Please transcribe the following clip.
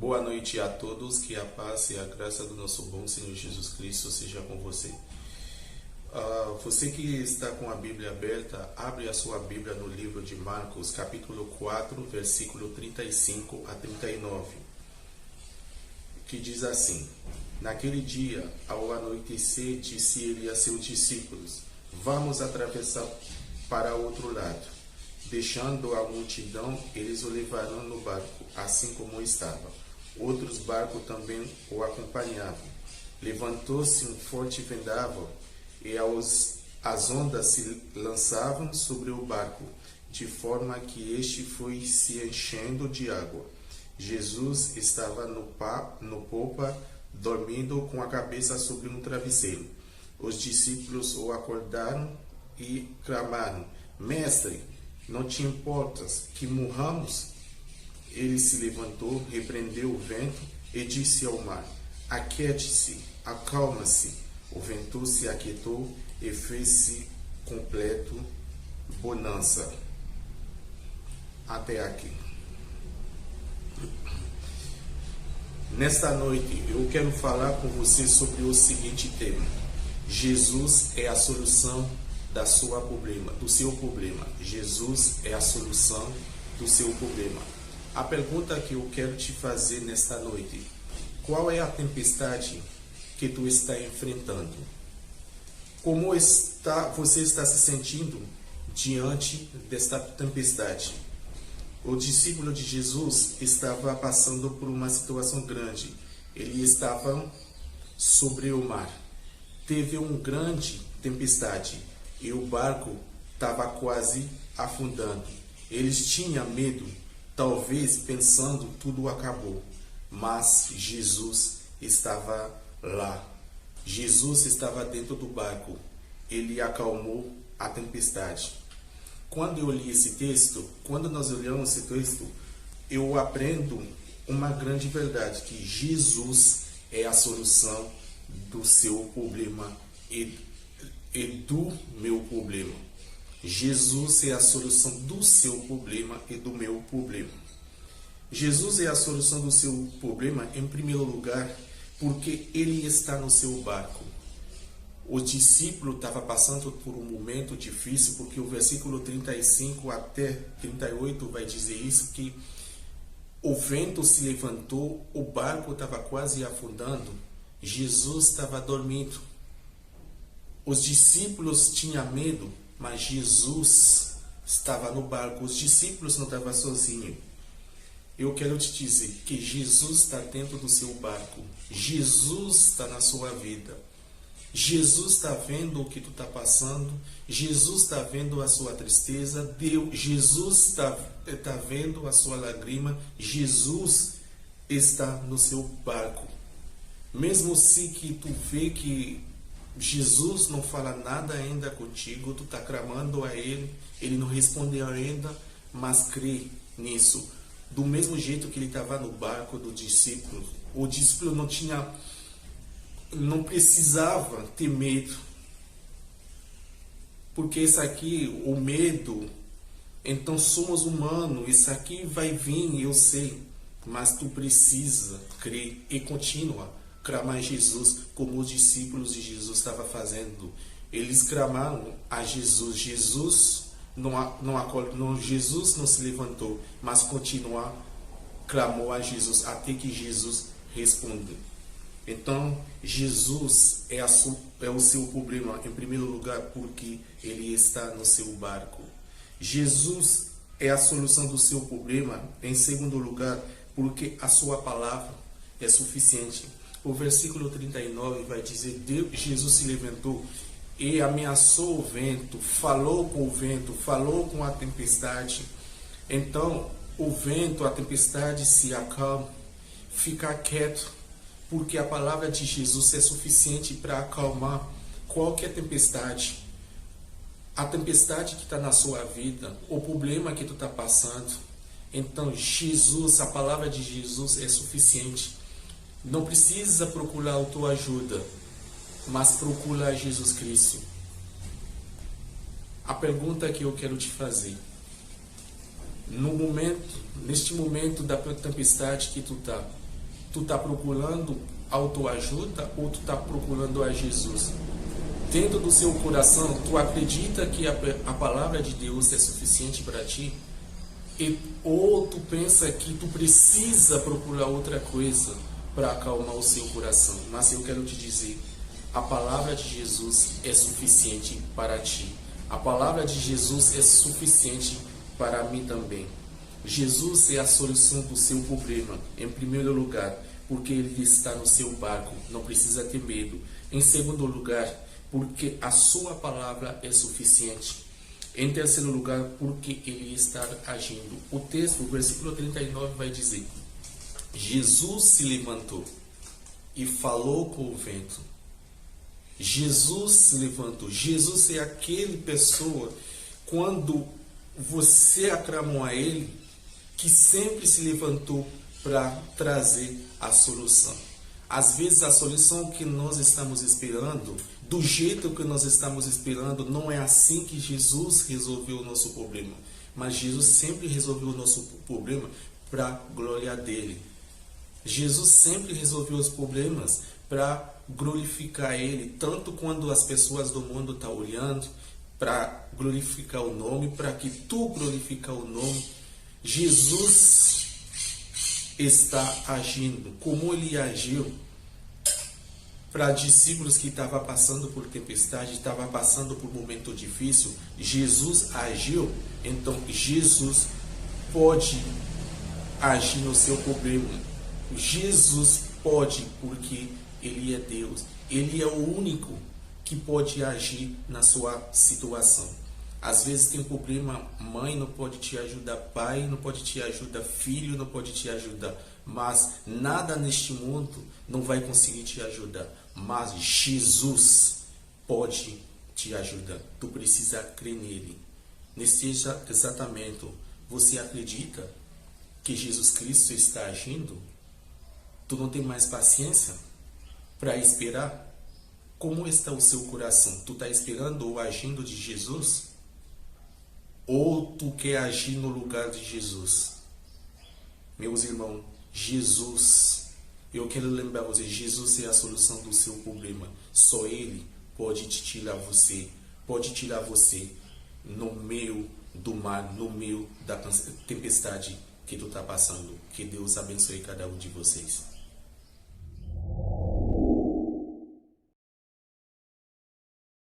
Boa noite a todos, que a paz e a graça do nosso bom Senhor Jesus Cristo seja com você. Você que está com a Bíblia aberta, abre a sua Bíblia no livro de Marcos, capítulo 4, versículo 35 a 39, que diz assim: Naquele dia, ao anoitecer, disse ele a seus discípulos: Vamos atravessar para outro lado. Deixando a multidão, eles o levaram no barco, assim como estava. Outros barcos também o acompanhavam. Levantou-se um forte vendaval, e as ondas se lançavam sobre o barco, de forma que este foi se enchendo de água. Jesus estava no popa, dormindo com a cabeça sobre um travesseiro. Os discípulos o acordaram e clamaram: Mestre, não te importas que morramos? Ele se levantou, repreendeu o vento e disse ao mar: Aquiete-se, acalma-se. O vento se aquietou e fez-se completo bonança. Até aqui. Nesta noite eu quero falar com você sobre o seguinte tema: Jesus é a solução do seu problema. Jesus é a solução do seu problema. A pergunta que eu quero te fazer nesta noite: qual é a tempestade que tu está enfrentando? Como você está se sentindo diante desta tempestade? O discípulo de Jesus estava passando por uma situação grande. Ele estava sobre o mar. Teve uma grande tempestade e o barco estava quase afundando. Eles tinham medo, talvez pensando tudo acabou. Mas Jesus estava lá. Jesus estava dentro do barco. Ele acalmou a tempestade. Quando eu li esse texto, quando nós olhamos esse texto, eu aprendo uma grande verdade, que Jesus é a solução do seu problema e do meu problema. Jesus é a solução do seu problema e do meu problema. Jesus é a solução do seu problema, em primeiro lugar, porque ele está no seu barco. O discípulo estava passando por um momento difícil, porque o versículo 35 até 38 vai dizer isso, que o vento se levantou, o barco estava quase afundando, Jesus estava dormindo. Os discípulos tinham medo, mas Jesus estava no barco. Os discípulos não estavam sozinhos. Eu quero te dizer que Jesus está dentro do seu barco. Jesus está na sua vida. Jesus está vendo o que tu está passando. Jesus está vendo a sua tristeza. Jesus está vendo a sua lágrima. Jesus está no seu barco. Mesmo se que tu vê que Jesus não fala nada ainda contigo, tu está clamando a Ele, Ele não respondeu ainda, mas crê nisso. Do mesmo jeito que ele estava no barco do discípulo, o discípulo não precisava ter medo. Porque isso aqui, o medo, então somos humanos, isso aqui vai vir, eu sei, mas tu precisa crer e continua clamar a Jesus, como os discípulos de Jesus estavam fazendo. Eles clamaram a Jesus. Jesus Jesus não se levantou, mas clamou a Jesus até que Jesus respondeu. Então, Jesus é o seu problema, em primeiro lugar, porque ele está no seu barco. Jesus é a solução do seu problema, em segundo lugar, porque a sua palavra é suficiente. O versículo 39 vai dizer: Jesus se levantou e ameaçou o vento, falou com a tempestade. Então, o vento, a tempestade se acalma, fica quieto, porque a palavra de Jesus é suficiente para acalmar qualquer tempestade. A tempestade que está na sua vida, o problema que tu está passando. Então, Jesus, a palavra de Jesus é suficiente. Não precisa procurar a tua ajuda, mas procura Jesus Cristo. A pergunta que eu quero te fazer: neste momento da tempestade que tu está, Tu está procurando autoajuda ou tu está procurando a Jesus? Dentro do seu coração, tu acredita que a palavra de Deus é suficiente para ti? Ou tu pensa que tu precisa procurar outra coisa para acalmar o seu coração? Mas eu quero te dizer, a palavra de Jesus é suficiente para ti. A palavra de Jesus é suficiente para mim também. Jesus é a solução do seu problema, em primeiro lugar, porque Ele está no seu barco, não precisa ter medo. Em segundo lugar, porque a sua palavra é suficiente. Em terceiro lugar, porque Ele está agindo. O texto, o versículo 39 vai dizer: Jesus se levantou e falou com o vento. Jesus se levantou. Jesus é aquele pessoa, quando você aclamou a Ele, que sempre se levantou para trazer a solução. Às vezes a solução que nós estamos esperando, do jeito que nós estamos esperando, não é assim que Jesus resolveu o nosso problema. Mas Jesus sempre resolveu o nosso problema para a glória dele. Jesus sempre resolveu os problemas para glorificar Ele, tanto quando as pessoas do mundo estão olhando, para glorificar o nome, para que tu glorificar o nome. Jesus está agindo como Ele agiu para discípulos que estavam passando por tempestade, estavam passando por um momento difícil. Jesus agiu, então Jesus pode agir no seu problema. Jesus pode, porque Ele é Deus. Ele é o único que pode agir na sua situação. Às vezes tem problema, mãe não pode te ajudar, pai não pode te ajudar, filho não pode te ajudar, mas nada neste mundo não vai conseguir te ajudar. Mas Jesus pode te ajudar. Tu precisa crer nele. Nesse exatamente, você acredita que Jesus Cristo está agindo? Tu não tem mais paciência para esperar? Como está o seu coração? Tu está esperando ou agindo de Jesus? Ou tu quer agir no lugar de Jesus? Meus irmãos, Jesus, eu quero lembrar você, Jesus é a solução do seu problema. Só Ele pode te tirar você, pode tirar você no meio do mar, no meio da tempestade que tu está passando. Que Deus abençoe cada um de vocês.